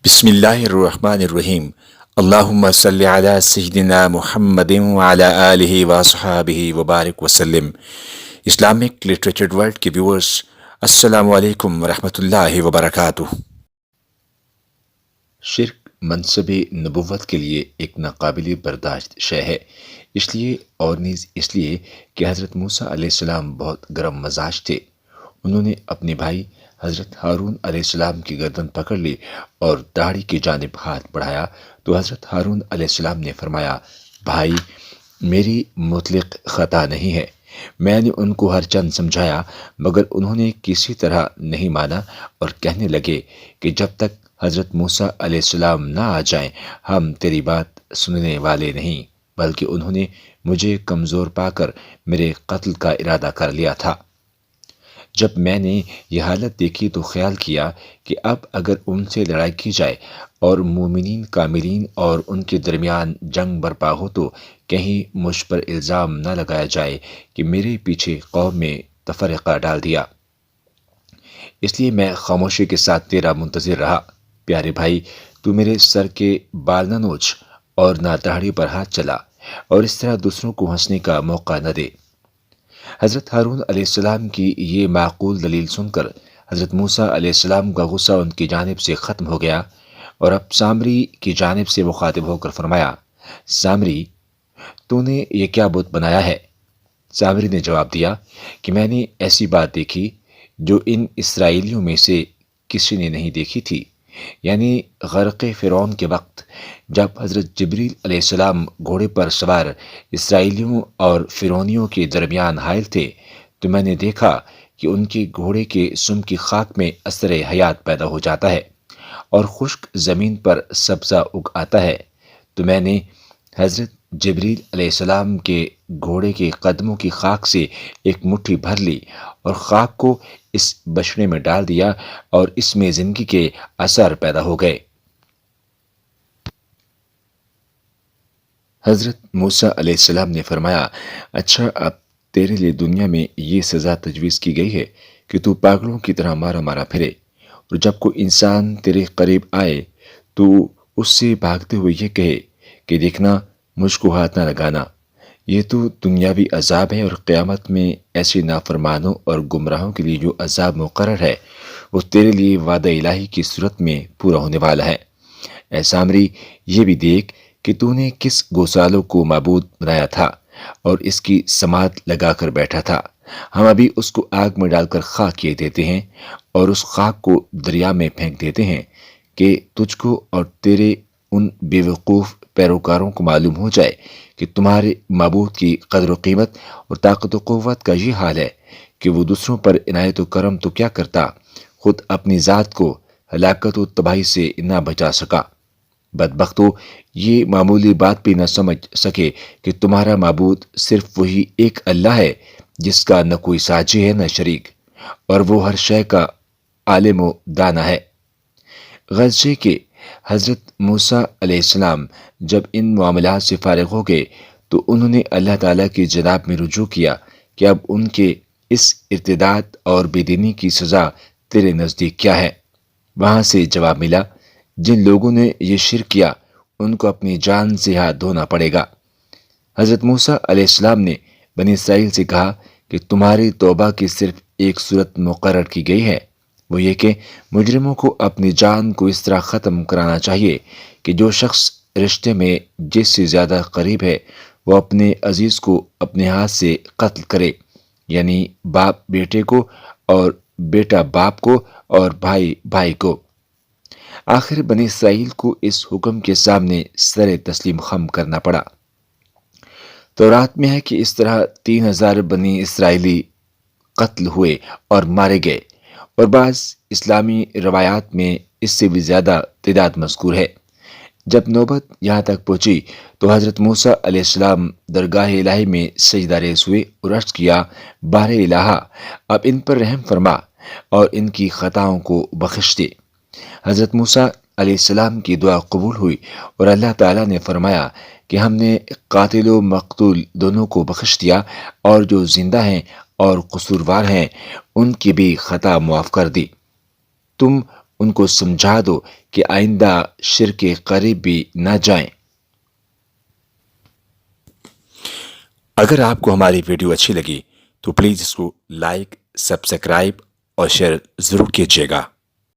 بسم اللہ الرحمن الرحیم۔ اللہم صلی علی سیدنا محمد وعلی آلہ وصحابہ وبارک وسلم۔ اسلامک لٹریچر ورلڈ کے ویورز، السلام علیکم ورحمۃ اللہ وبرکاتہ۔ شرک منصب نبوت کے لیے ایک ناقابل برداشت شے ہے، اس لیے اور نیز اس لیے کہ حضرت موسیٰ علیہ السلام بہت گرم مزاج تھے۔ انہوں نے اپنے بھائی حضرت ہارون علیہ السلام کی گردن پکڑ لی اور داڑھی کی جانب ہاتھ بڑھایا تو حضرت ہارون علیہ السلام نے فرمایا، بھائی میری مطلق خطا نہیں ہے، میں نے ان کو ہر چند سمجھایا مگر انہوں نے کسی طرح نہیں مانا اور کہنے لگے کہ جب تک حضرت موسیٰ علیہ السلام نہ آ جائیں ہم تیری بات سننے والے نہیں، بلکہ انہوں نے مجھے کمزور پا کر میرے قتل کا ارادہ کر لیا تھا۔ جب میں نے یہ حالت دیکھی تو خیال کیا کہ اب اگر ان سے لڑائی کی جائے اور مومنین کاملین اور ان کے درمیان جنگ برپا ہو تو کہیں مجھ پر الزام نہ لگایا جائے کہ میرے پیچھے قوم میں تفرقہ ڈال دیا، اس لیے میں خاموشی کے ساتھ تیرا منتظر رہا۔ پیارے بھائی، تو میرے سر کے بال نہ نوچ اور نہ داڑھی پر ہاتھ چلا اور اس طرح دوسروں کو ہنسنے کا موقع نہ دے۔ حضرت ہارون علیہ السلام کی یہ معقول دلیل سن کر حضرت موسیٰ علیہ السلام کا غصہ ان کی جانب سے ختم ہو گیا اور اب سامری کی جانب سے مخاطب ہو کر فرمایا، سامری تو نے یہ کیا بت بنایا ہے؟ سامری نے جواب دیا کہ میں نے ایسی بات دیکھی جو ان اسرائیلیوں میں سے کسی نے نہیں دیکھی تھی، یعنی غرق فرعون کے وقت جب حضرت جبریل علیہ السلام گھوڑے پر سوار اسرائیلیوں اور فرعونیوں کے درمیان حائل تھے تو میں نے دیکھا کہ ان کے گھوڑے کے سم کی خاک میں اثر حیات پیدا ہو جاتا ہے اور خشک زمین پر سبزہ اگ آتا ہے، تو میں نے حضرت جبریل علیہ السلام کے گھوڑے کے قدموں کی خاک سے ایک مٹھی بھر لی اور خاک کو اس بچڑے میں ڈال دیا اور اس میں زندگی کے اثر پیدا ہو گئے۔ حضرت موسیٰ علیہ السلام نے فرمایا، اچھا اب تیرے لیے دنیا میں یہ سزا تجویز کی گئی ہے کہ تو پاگلوں کی طرح مارا مارا پھرے، اور جب کوئی انسان تیرے قریب آئے تو اس سے بھاگتے ہوئے یہ کہے کہ دیکھنا مجھ کو ہاتھ نہ لگانا۔ یہ تو دنیاوی عذاب ہے، اور قیامت میں ایسے نافرمانوں اور گمراہوں کے لیے جو عذاب مقرر ہے وہ تیرے لیے وعدہ الہی کی صورت میں پورا ہونے والا ہے۔ اے سامری، یہ بھی دیکھ کہ تو نے کس گوسالوں کو معبود بنایا تھا اور اس کی سماعت لگا کر بیٹھا تھا، ہم ابھی اس کو آگ میں ڈال کر خاک کیے دیتے ہیں اور اس خاک کو دریا میں پھینک دیتے ہیں کہ تجھ کو اور تیرے ان بے وقوف پیروکاروں کو معلوم ہو جائے کہ تمہارے معبود کی قدر و قیمت اور طاقت و قوت کا یہ حال ہے کہ وہ دوسروں پر عنایت و کرم تو کیا کرتا، خود اپنی ذات کو ہلاکت و تباہی سے نہ بچا سکا۔ بدبختو، یہ معمولی بات بھی نہ سمجھ سکے کہ تمہارا معبود صرف وہی ایک اللہ ہے جس کا نہ کوئی ساجی ہے نہ شریک، اور وہ ہر شے کا عالم و دانا ہے۔ غرض یہ کہ حضرت موسیٰ علیہ السلام جب ان معاملات سے فارغ ہو گئے تو انہوں نے اللہ تعالیٰ کی جناب میں رجوع کیا کہ اب ان کے اس ارتداد اور بے دینی کی سزا تیرے نزدیک کیا ہے؟ وہاں سے جواب ملا، جن لوگوں نے یہ شرک کیا ان کو اپنی جان سے ہاتھ دھونا پڑے گا۔ حضرت موسیٰ علیہ السلام نے بنی اسرائیل سے کہا کہ تمہاری توبہ کی صرف ایک صورت مقرر کی گئی ہے، وہ یہ کہ مجرموں کو اپنی جان کو اس طرح ختم کرانا چاہیے کہ جو شخص رشتے میں جس سے زیادہ قریب ہے وہ اپنے عزیز کو اپنے ہاتھ سے قتل کرے، یعنی باپ بیٹے کو اور بیٹا باپ کو اور بھائی بھائی کو۔ آخر بنی اسرائیل کو اس حکم کے سامنے سر تسلیم خم کرنا پڑا۔ تورات میں ہے کہ اس طرح 3000 بنی اسرائیلی قتل ہوئے اور مارے گئے، اور بعض اسلامی روایات میں اس سے بھی زیادہ تعداد مذکور ہے۔ جب نوبت یہاں تک پہنچی تو حضرت موسیٰ علیہ السلام درگاہ الہی میں سجدہ ریز ہوئے اور عرض کیا، بار الہا اب ان پر رحم فرما اور ان کی خطاؤں کو بخش دے۔ حضرت موسیٰ علیہ السلام کی دعا قبول ہوئی اور اللہ تعالیٰ نے فرمایا کہ ہم نے قاتل و مقتول دونوں کو بخش دیا، اور جو زندہ ہیں اور قصوروار ہیں ان کی بھی خطا معاف کر دی۔ تم ان کو سمجھا دو کہ آئندہ شرک کے قریب بھی نہ جائیں۔ اگر آپ کو ہماری ویڈیو اچھی لگی تو پلیز اس کو لائک، سبسکرائب اور شیئر ضرور کیجیے گا۔